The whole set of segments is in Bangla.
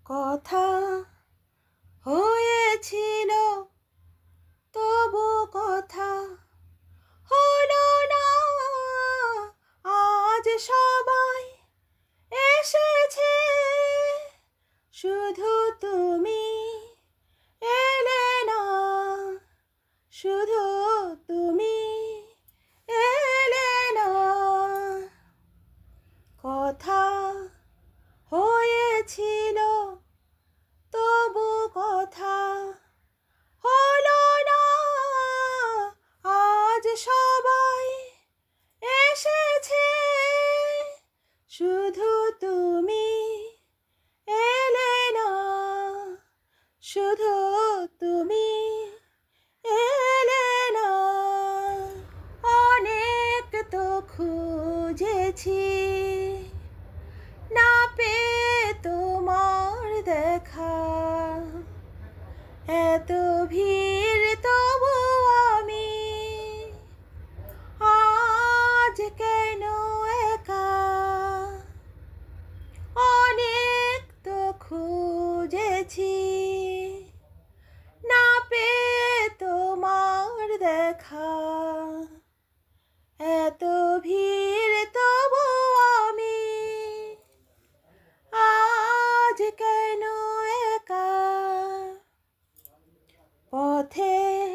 কথা হয়েছিল তবু কথা হলো না। আজ সবাই এসেছে, শুধু তুমি এলে না, শুধু তুমি এলে না। কথা হয়েছিল তবু কথা হলো না। আজ সবাই এসেছে, শুধু তুমি এলে না, শুধু তুমি এলে না। অনেক তো খুঁজেছি, না পেয়ে তোমার দেখা। এত ভিড় তবু আমি আজ কেন একা। অনেক তো খুঁজেছি, না পেয়ে তোমার দেখা। এত ভিড় তবু আমি আজ কেন একা। পথের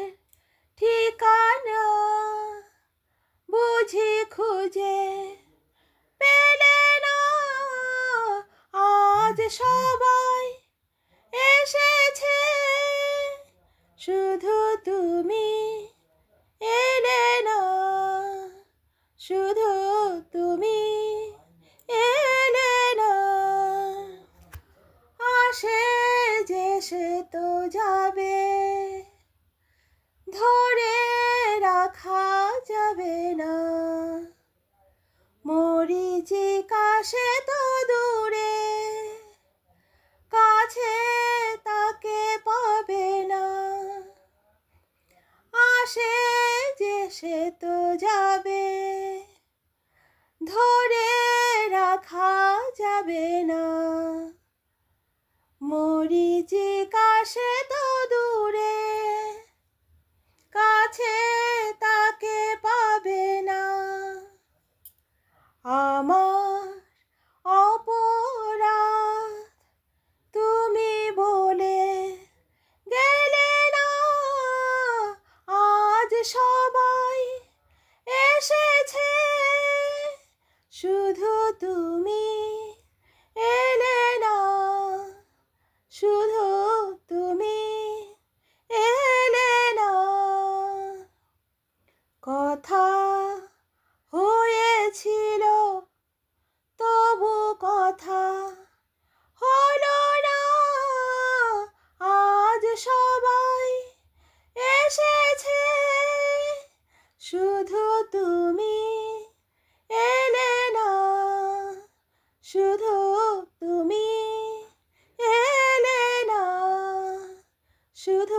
ঠিকানা বুঝি খুঁজে পেলে না। আজ সবাই এসেছে, শুধু তুমি এলে না, শুধু তুমি এলে না। আসে যে সে তো যাবে, ধরে রাখা যাবে না। মরীচিকা সে তো দূরে, কাছে তাকে পাবে না। আসে যে সে তো যাবে, ধরে রাখা যাবে না। মরীচিকা সে তো দূরে, কাছে তাকে পাবে না। আমার অপরাধ তুমি বলে গেলে না। আজ সবাই এসেছে, শুধু তুমি এলে না, শুধু তুমি এলে না। কথা হয়েছিল তবু কথা হলো না। আজ সবাই এসেছে, শুধু তুমি এলে না, শুধু তুমি এলে না, শুধু